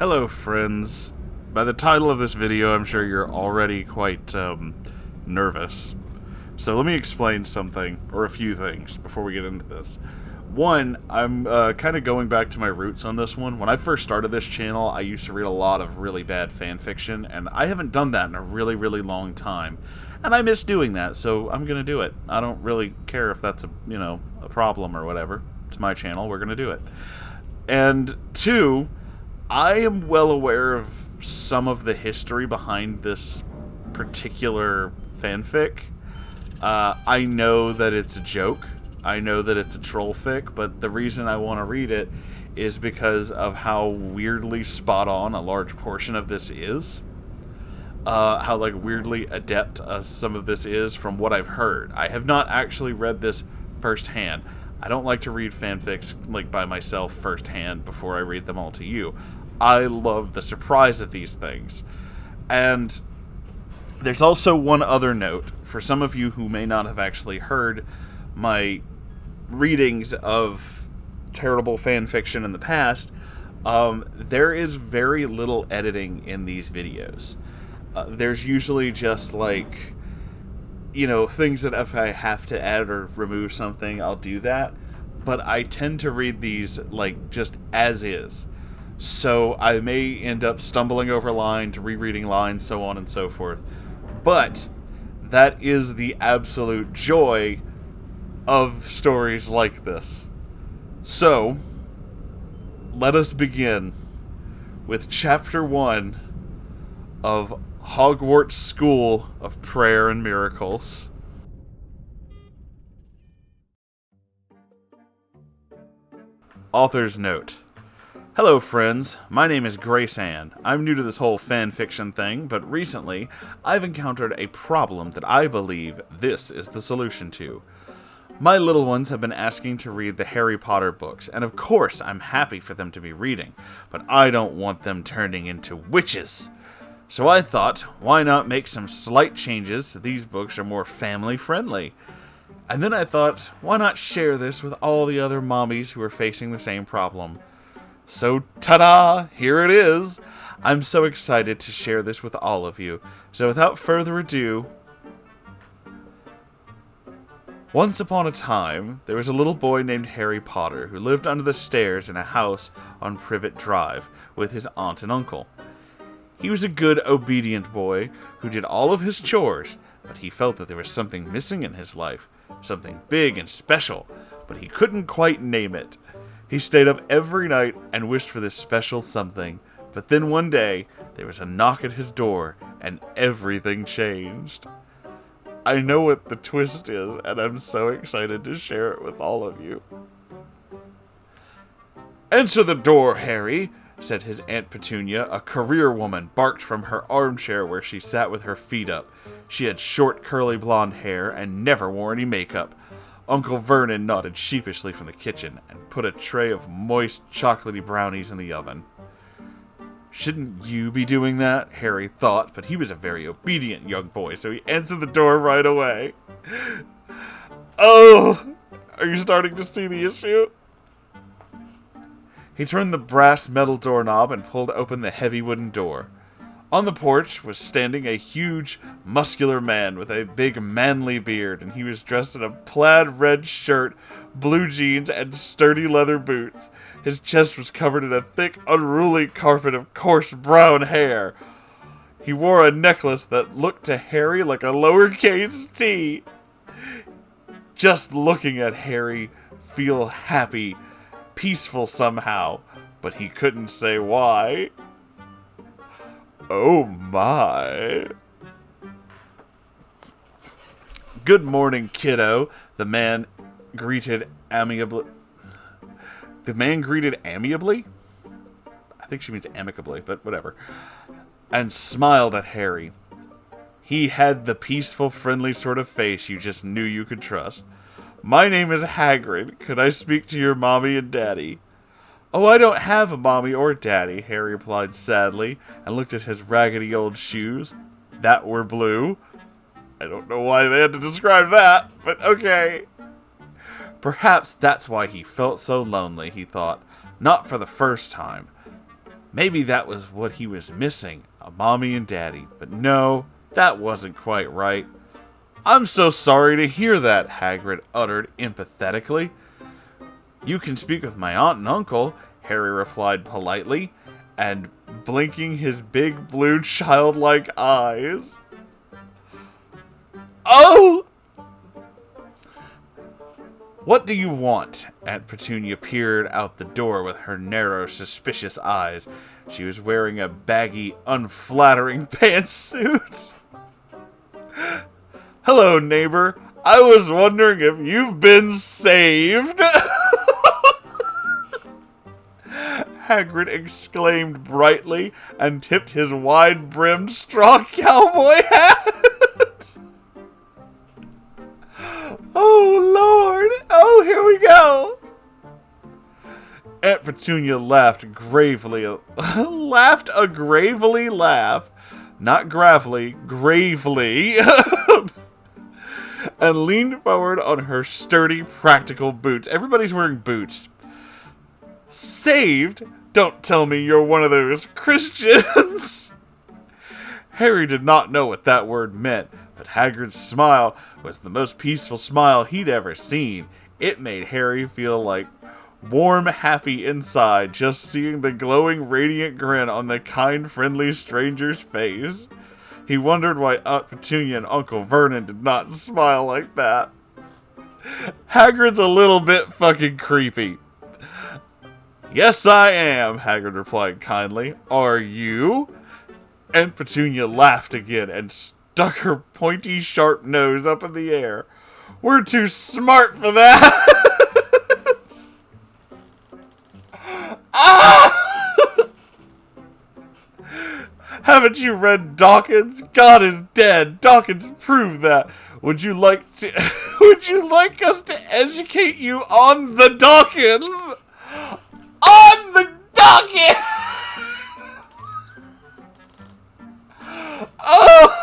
Hello, friends. By the title of this video, I'm sure you're already quite nervous. So let me explain something, or a few things, before we get into this. One, I'm kind of going back to my roots on this one. When I first started this channel, I used to read a lot of really bad fan fiction, and I haven't done that in a really, really long time. And I miss doing that, so I'm gonna do it. I don't really care if that's a problem or whatever. It's my channel, we're gonna do it. And two, I am well aware of some of the history behind this particular fanfic. I know that it's a joke. I know that it's a troll fic, but the reason I want to read it is because of how weirdly spot on a large portion of this is. How weirdly adept some of this is from what I've heard. I have not actually read this firsthand. I don't like to read fanfics by myself firsthand before I read them all to you. I love the surprise of these things. And there's also one other note for some of you who may not have actually heard my readings of terrible fan fiction in the past. There is very little editing in these videos. There's usually just things that if I have to add or remove something, I'll do that. But I tend to read these just as is. So I may end up stumbling over lines, rereading lines, so on and so forth. But that is the absolute joy of stories like this. So, let us begin with Chapter 1 of Hogwarts School of Prayer and Miracles. Author's note. Hello friends, my name is Grace Ann. I'm new to this whole fan fiction thing, but recently I've encountered a problem that I believe this is the solution to. My little ones have been asking to read the Harry Potter books, and of course I'm happy for them to be reading, but I don't want them turning into witches. So I thought, why not make some slight changes so these books are more family friendly? And then I thought, why not share this with all the other mommies who are facing the same problem? So, ta-da! Here it is! I'm so excited to share this with all of you. So without further ado, once upon a time, there was a little boy named Harry Potter who lived under the stairs in a house on Privet Drive with his aunt and uncle. He was a good, obedient boy who did all of his chores, but he felt that there was something missing in his life, something big and special, but he couldn't quite name it. He stayed up every night and wished for this special something, but then one day, there was a knock at his door, and everything changed. I know what the twist is, and I'm so excited to share it with all of you. "Answer the door, Harry," said his Aunt Petunia. A career woman barked from her armchair where she sat with her feet up. She had short, curly blonde hair and never wore any makeup. Uncle Vernon nodded sheepishly from the kitchen and put a tray of moist, chocolatey brownies in the oven. Shouldn't you be doing that? Harry thought, but he was a very obedient young boy, so he answered the door right away. Oh, are you starting to see the issue? He turned the brass metal doorknob and pulled open the heavy wooden door. On the porch was standing a huge, muscular man with a big, manly beard, and he was dressed in a plaid red shirt, blue jeans, and sturdy leather boots. His chest was covered in a thick, unruly carpet of coarse brown hair. He wore a necklace that looked to Harry like a lowercase t. Just looking at Harry, feel happy, peaceful somehow, but he couldn't say why. Oh my. "Good morning, kiddo," the man greeted amiably. The man greeted amiably? I think she means amicably, but whatever. And smiled at Harry. He had the peaceful, friendly sort of face you just knew you could trust. "My name is Hagrid. Could I speak to your mommy and daddy?" "Oh, I don't have a mommy or daddy," Harry replied sadly, and looked at his raggedy old shoes. That were blue. I don't know why they had to describe that, but okay. Perhaps that's why he felt so lonely, he thought. Not for the first time. Maybe that was what he was missing, a mommy and daddy. But no, that wasn't quite right. I'm so sorry to hear that, Hagrid uttered empathetically. You can speak with my aunt and uncle, Harry replied politely, and blinking his big blue childlike eyes. Oh! What do you want? Aunt Petunia peered out the door with her narrow, suspicious eyes. She was wearing a baggy, unflattering pantsuit. Hello, neighbor. I was wondering if you've been saved. Hagrid exclaimed brightly and tipped his wide-brimmed straw cowboy hat. Oh, Lord! Oh, here we go! Aunt Petunia laughed gravely. Laughed a gravely laugh. Not gravely, gravely. And leaned forward on her sturdy, practical boots. Everybody's wearing boots. Saved? Don't tell me you're one of those Christians. Harry did not know what that word meant, but Hagrid's smile was the most peaceful smile he'd ever seen. It made Harry feel like warm, happy inside, just seeing the glowing, radiant grin on the kind, friendly stranger's face. He wondered why Aunt Petunia and Uncle Vernon did not smile like that. Hagrid's a little bit fucking creepy. Yes, I am, Hagrid replied kindly. Are you? Aunt Petunia laughed again and stuck her pointy, sharp nose up in the air. We're too smart for that! Ah! Haven't you read Dawkins? God is dead. Dawkins proved that. Would you like us to educate you on the Dawkins? On the Dawkins! Oh!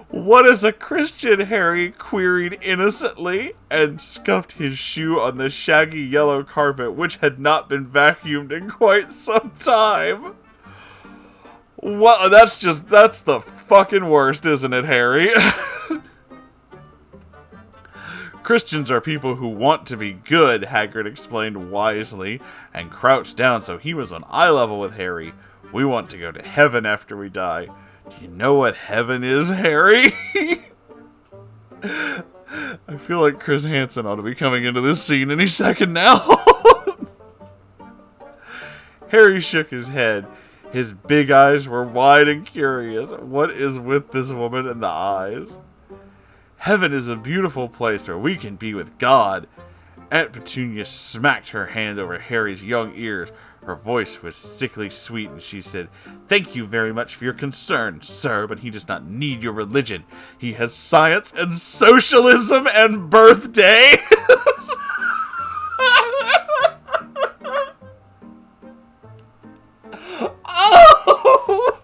What is a Christian? Harry queried innocently and scuffed his shoe on the shaggy yellow carpet, which had not been vacuumed in quite some time. Well, that's the fucking worst, isn't it, Harry? Christians are people who want to be good, Hagrid explained wisely, and crouched down so he was on eye level with Harry. We want to go to heaven after we die. Do you know what heaven is, Harry? I feel like Chris Hansen ought to be coming into this scene any second now. Harry shook his head. His big eyes were wide and curious. What is with this woman in the eyes? Heaven is a beautiful place where we can be with God. Aunt Petunia smacked her hand over Harry's young ears. Her voice was sickly sweet, and she said, Thank you very much for your concern, sir, but he does not need your religion. He has science and socialism and birthday. Oh!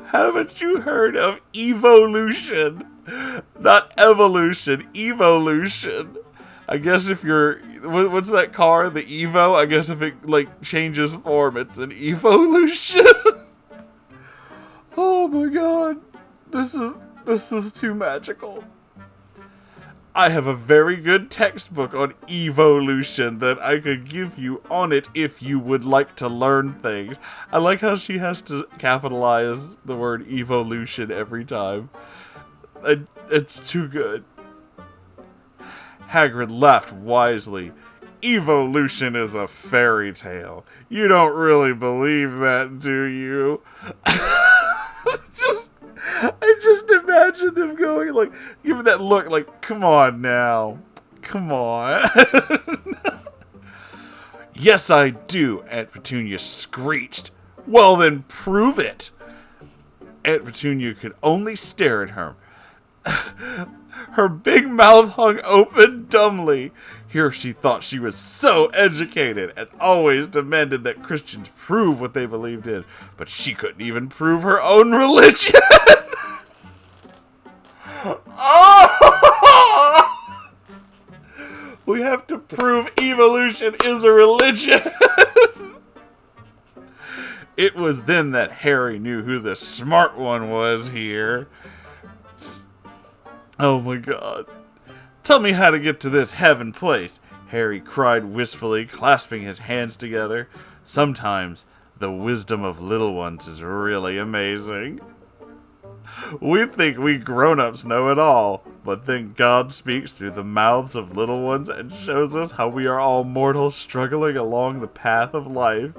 Haven't you heard of evolution? Not evolution, evolution. I guess if you're... What's that car? The Evo? I guess if it, like, changes form, it's an evolution. Oh my god. This is too magical. I have a very good textbook on evolution that I could give you on it if you would like to learn things. I like how she has to capitalize the word evolution every time. It's too good. Hagrid laughed wisely. Evolution is a fairy tale. You don't really believe that, do you? I just imagine them going, like, giving that look, like, come on now. Come on. Yes, I do, Aunt Petunia screeched. Well, then prove it. Aunt Petunia could only stare at her. Her big mouth hung open dumbly. Here she thought she was so educated and always demanded that Christians prove what they believed in, but she couldn't even prove her own religion. Oh! We have to prove evolution is a religion. It was then that Harry knew who the smart one was here. Oh my god. Tell me how to get to this heaven place, Harry cried wistfully, clasping his hands together. Sometimes the wisdom of little ones is really amazing. We think we grown-ups know it all, but then God speaks through the mouths of little ones and shows us how we are all mortals struggling along the path of life.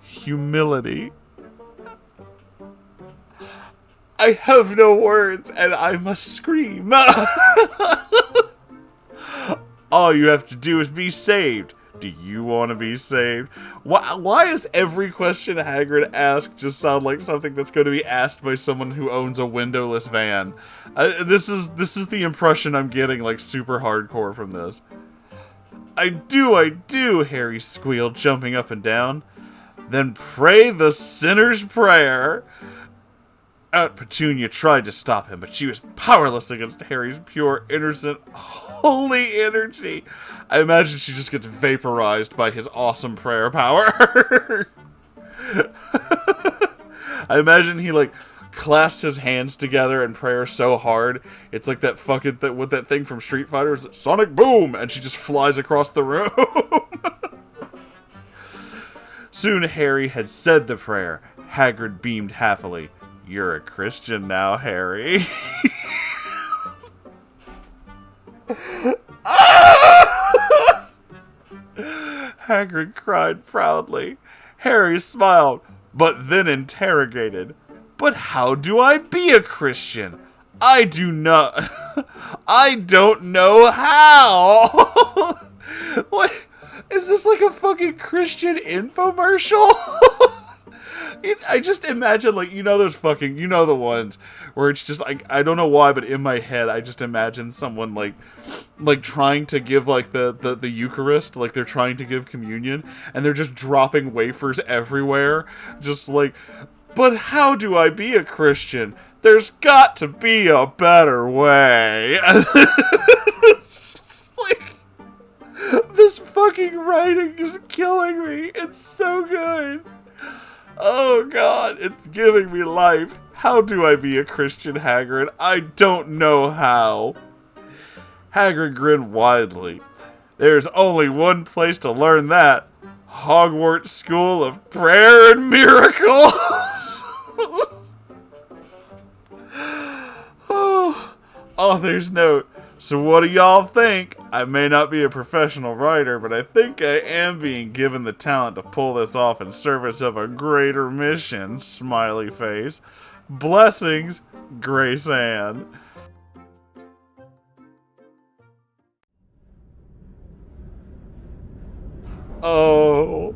Humility. I have no words and I must scream. All you have to do is be saved. Do you want to be saved? Why is every question Hagrid asks just sound like something that's going to be asked by someone who owns a windowless van? This is the impression I'm getting, like, super hardcore from this. I do, Harry squealed, jumping up and down. Then pray the sinner's prayer. Aunt Petunia tried to stop him, but she was powerless against Harry's pure, innocent, holy energy. I imagine she just gets vaporized by his awesome prayer power. I imagine he, like, clasps his hands together in prayer so hard, it's like that fucking with that thing from Street Fighter, Sonic Boom, and she just flies across the room. Soon Harry had said the prayer. Hagrid beamed happily. You're a Christian now, Harry. Hagrid cried proudly. Harry smiled, but then interrogated. But how do I be a Christian? I do not... I don't know how! What? Is this like a fucking Christian infomercial? I just imagine, like, you know those fucking, you know the ones where it's just, like, I don't know why, but in my head, I just imagine someone, like trying to give, like, the Eucharist, like, they're trying to give communion, and they're just dropping wafers everywhere, just like, but how do I be a Christian? There's got to be a better way. It's just, like, this fucking writing is killing me. It's so good. Oh god, it's giving me life. How do I be a Christian, Hagrid? I don't know how. Hagrid grinned widely. There's only one place to learn that. Hogwarts School of Prayer and Miracles. Oh, author's note. So what do y'all think? I may not be a professional writer, but I think I am being given the talent to pull this off in service of a greater mission, smiley face. Blessings, Grace Ann. Oh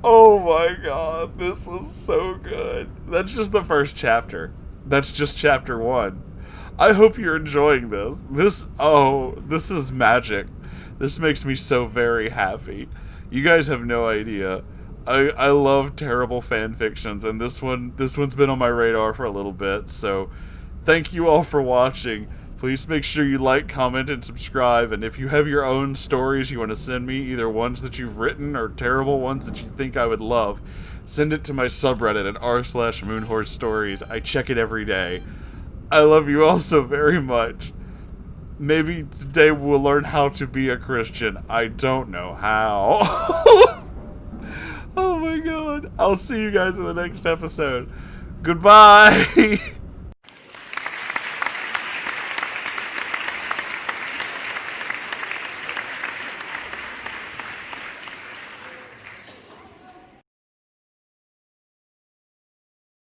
my god, this is so good. That's just the first chapter. That's just chapter 1. I hope you're enjoying this. This is magic. This makes me so very happy. You guys have no idea. I love terrible fan fictions, and this one's been on my radar for a little bit, so thank you all for watching. Please make sure you like, comment, and subscribe, and if you have your own stories you want to send me, either ones that you've written or terrible ones that you think I would love, send it to my subreddit at r/Moonhorse Stories. I check it every day. I love you all so very much. Maybe today we'll learn how to be a Christian. I don't know how. Oh my god. I'll see you guys in the next episode. Goodbye.